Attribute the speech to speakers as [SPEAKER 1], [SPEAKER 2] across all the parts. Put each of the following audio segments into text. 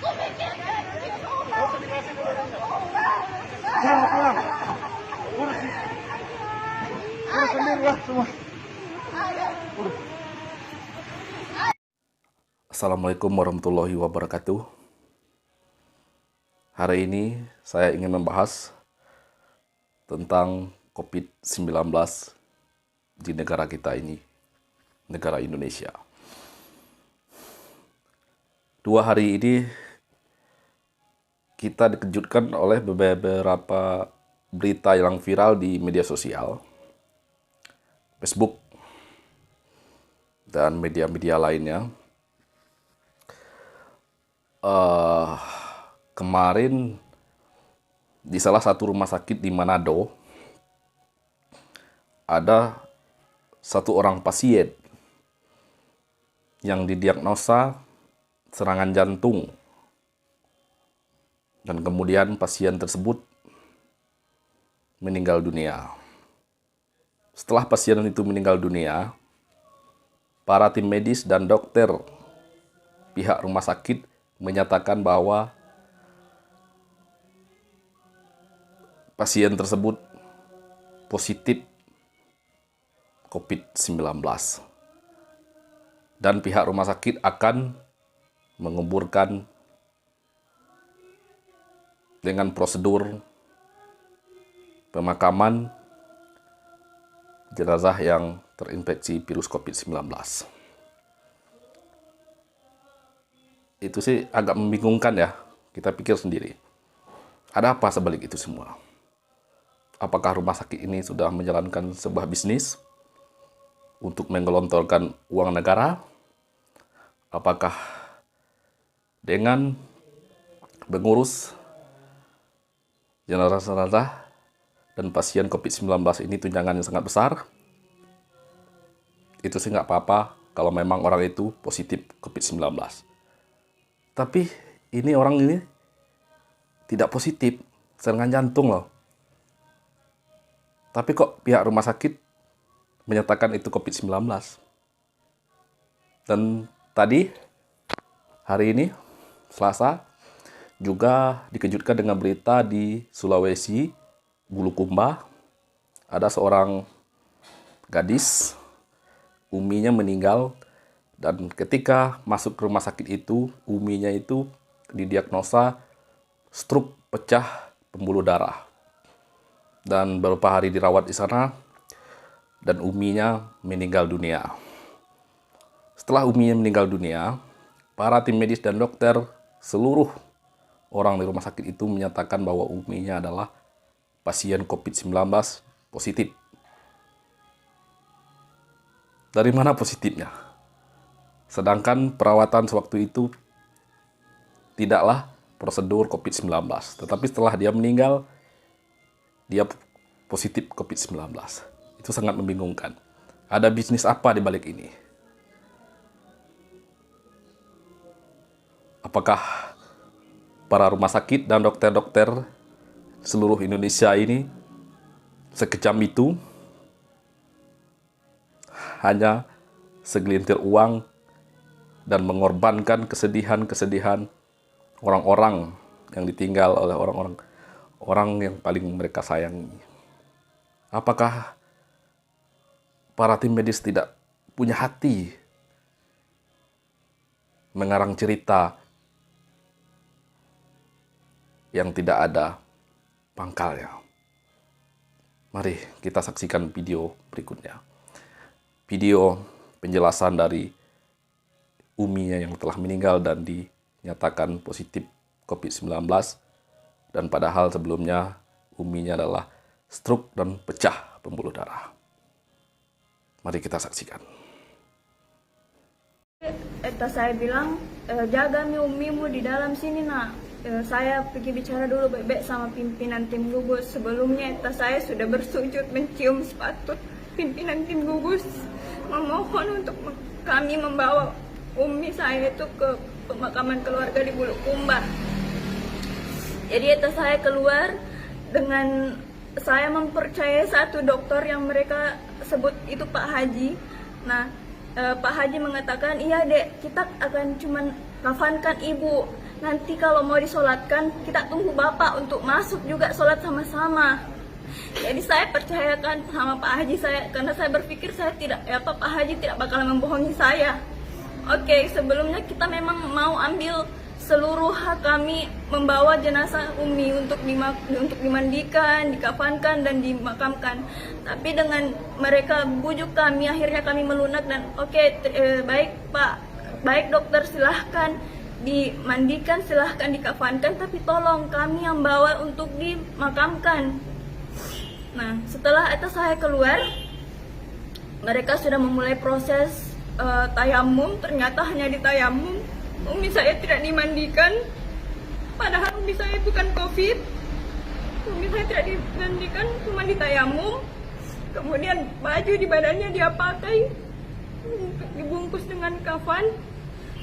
[SPEAKER 1] Pulang. Urus sendiri lah semua.
[SPEAKER 2] Assalamualaikum warahmatullahi wabarakatuh. Hari ini saya ingin membahas tentang COVID-19 di negara kita ini, negara Indonesia. 2 hari ini kita dikejutkan oleh beberapa berita yang viral di media sosial, Facebook, dan media-media lainnya. Kemarin di salah satu rumah sakit di Manado ada satu orang pasien yang didiagnosa serangan jantung, dan kemudian pasien tersebut meninggal dunia. Setelah pasien itu meninggal dunia, para tim medis dan dokter pihak rumah sakit menyatakan bahwa pasien tersebut positif COVID-19 dan pihak rumah sakit akan menguburkan dengan prosedur pemakaman jenazah yang terinfeksi virus COVID-19. Itu sih agak membingungkan ya, kita pikir sendiri. Ada apa sebalik itu semua? Apakah rumah sakit ini sudah menjalankan sebuah bisnis untuk menggelontorkan uang negara? Apakah dengan mengurus jenazah dan pasien COVID-19 ini tunjangan yang sangat besar? Itu sih nggak apa-apa kalau memang orang itu positif COVID-19. Tapi ini orang ini tidak positif serangan jantung loh. Tapi kok pihak rumah sakit menyatakan itu COVID-19. Dan tadi, hari ini, Selasa, juga dikejutkan dengan berita di Sulawesi, Bulukumba, ada seorang gadis, uminya meninggal, dan ketika masuk ke rumah sakit itu, uminya itu didiagnosa stroke pecah pembuluh darah. Dan beberapa hari dirawat di sana, dan uminya meninggal dunia. Setelah uminya meninggal dunia, para tim medis dan dokter, seluruh orang di rumah sakit itu menyatakan bahwa uminya adalah pasien COVID-19 positif. Dari mana positifnya? Sedangkan perawatan sewaktu itu tidaklah prosedur COVID-19. Tetapi setelah dia meninggal, dia positif COVID-19. Itu sangat membingungkan. Ada bisnis apa di balik ini? Apakah para rumah sakit dan dokter-dokter seluruh Indonesia ini sekejam itu hanya segelintir uang dan mengorbankan kesedihan-kesedihan orang-orang yang ditinggal oleh orang yang paling mereka sayangi? Apakah para tim medis tidak punya hati mengarang cerita yang tidak ada pangkalnya? Mari kita saksikan video berikutnya. Video penjelasan dari uminya yang telah meninggal dan dinyatakan positif COVID-19, dan padahal sebelumnya uminya adalah stroke dan pecah pembuluh darah. Mari kita saksikan.
[SPEAKER 3] Eta saya bilang, jaga umimu di dalam sini nak. Saya pergi bicara dulu baik-baik sama pimpinan tim gugus. Sebelumnya eta saya sudah bersujud mencium sepatu pimpinan tim gugus, memohon untuk kami membawa umi saya itu ke pemakaman keluarga di Bulukumba. Jadi eta saya keluar dengan saya mempercayai satu dokter yang mereka sebut itu Pak Haji. Nah, Pak Haji mengatakan, iya dek, kita akan cuman kafankan ibu. nanti kalau mau disolatkan kita tunggu Bapak untuk masuk juga sholat sama-sama. Jadi saya percayakan sama Pak Haji saya, karena saya berpikir Pak Haji tidak bakalan membohongi saya. Oke, sebelumnya kita memang mau ambil seluruh hak kami membawa jenazah Umi untuk dimandikan, dikafankan dan dimakamkan. Tapi dengan mereka bujuk kami, akhirnya kami melunak dan baik Pak, baik dokter, silahkan dimandikan, silahkan dikafankan, tapi tolong kami yang bawa untuk dimakamkan. Nah, setelah itu saya keluar, mereka sudah memulai proses tayamum. Ternyata hanya di tayamum, Umi saya tidak dimandikan, padahal Umi saya bukan COVID. Umi saya tidak dimandikan, cuma ditayamum. Kemudian baju di badannya dia pakai, dibungkus dengan kafan.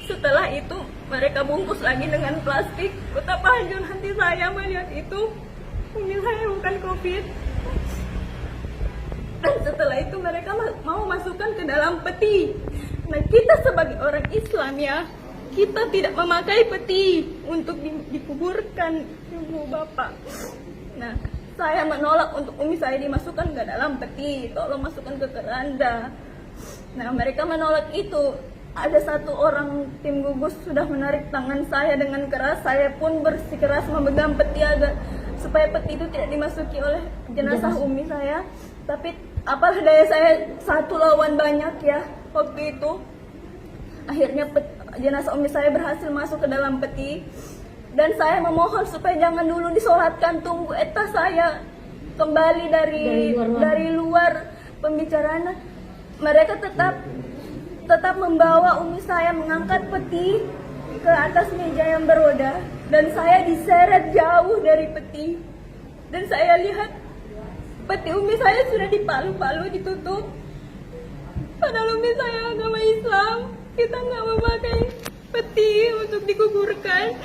[SPEAKER 3] Setelah itu mereka bungkus lagi dengan plastik. Betapa hancur hati saya melihat itu. Umi saya bukan COVID. Dan setelah itu mereka mau masukkan ke dalam peti. Nah, kita sebagai orang Islam ya, kita tidak memakai peti untuk dikuburkan ibu bapak. Nah, saya menolak untuk Umi saya dimasukkan ke dalam peti, tolong masukkan ke keranda. Nah, mereka menolak itu. Ada satu orang tim gugus sudah menarik tangan saya dengan keras. Saya pun bersikeras memegang peti agar supaya peti itu tidak dimasuki oleh jenazah Umi saya. Tapi apalah daya, saya satu lawan banyak ya waktu itu. Akhirnya jenazah Umi saya berhasil masuk ke dalam peti. Dan saya memohon supaya jangan dulu disolatkan, tunggu eta saya kembali dari luar pembicaraan. Mereka tetap membawa Umi saya mengangkat peti ke atas meja yang beroda, dan saya diseret jauh dari peti. Dan saya lihat peti Umi saya sudah dipalu-palu, ditutup. Padahal Umi saya agama Islam, kita nggak memakai peti untuk dikuburkan.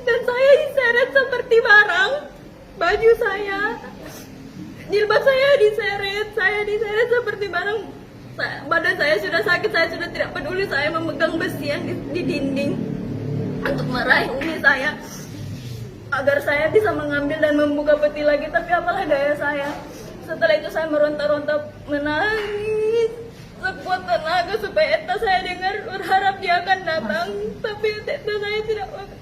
[SPEAKER 3] Dan saya diseret seperti barang, baju saya, jilbab saya diseret seperti barang. Badan saya sudah sakit, saya sudah tidak peduli, saya memegang besi yang di dinding untuk meraih Umi saya agar saya bisa mengambil dan membuka peti lagi. Tapi apalah daya saya. Setelah itu saya meronta-ronta, menangis sekuat tenaga supaya eta saya dengar, berharap dia akan datang. Tapi eta saya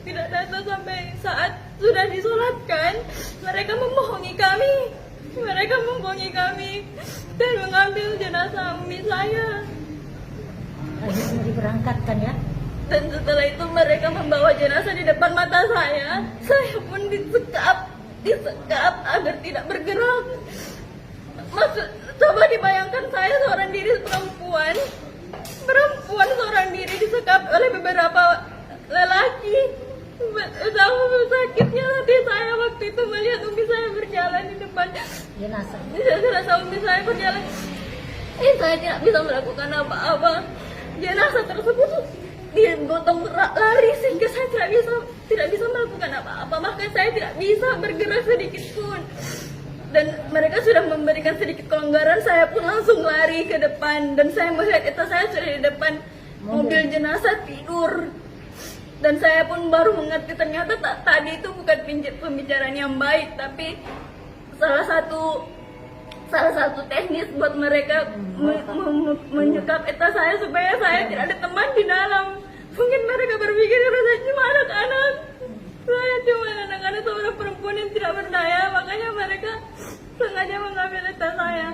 [SPEAKER 3] tidak datang sampai saat sudah disolatkan. Mereka membohongi kami dan mengambil jenazah Umi saya.
[SPEAKER 4] Akhirnya diberangkatkan ya.
[SPEAKER 3] Dan setelah itu mereka membawa jenazah di depan mata saya. Saya pun disekap agar tidak bergerak. Coba dibayangkan, saya seorang diri perempuan seorang diri disekap oleh beberapa lelaki. Betapa sakitnya hati saya waktu itu melihat Umi saya berjalan di depan jenazah Umi saya berjalan. Saya tidak bisa melakukan apa-apa. Jenazah tersebut digotong lari sehingga saya tidak bisa melakukan apa-apa. Maka saya tidak bisa bergerak sedikit pun. Dan mereka sudah memberikan sedikit kelonggaran, saya pun langsung lari ke depan. Dan saya melihat itu saya sudah di depan mobil jenazah tidur. Dan saya pun baru mengerti ternyata tadi itu bukan pembicaraan yang baik, tapi salah satu teknis buat mereka menyekap eta saya supaya saya tidak ada teman di dalam. Mungkin mereka berpikir saya cuma anak-anak, seorang perempuan yang tidak berdaya, makanya mereka sengaja mengambil eta saya.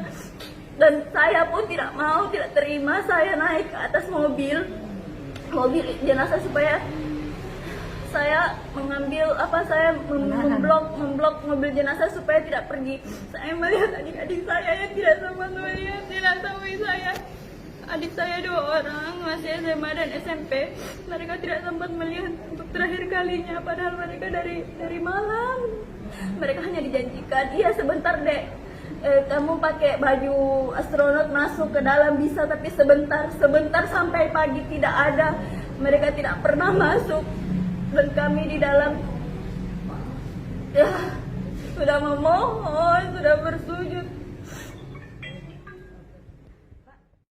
[SPEAKER 3] Dan saya pun tidak terima. Saya naik ke atas mobil jenazah supaya saya memblok mobil jenazah supaya tidak pergi. Saya melihat adik-adik saya yang tidak sempat melihat jenazah Umi saya. Adik saya 2 orang, masih SMA dan SMP. Mereka tidak sempat melihat untuk terakhir kalinya, padahal mereka dari malam. Mereka hanya dijanjikan, iya sebentar dek, kamu pakai baju astronot masuk ke dalam bisa, tapi sebentar sampai pagi tidak ada. Mereka tidak pernah masuk. Dan kami di dalam ya sudah memohon, sudah bersujud,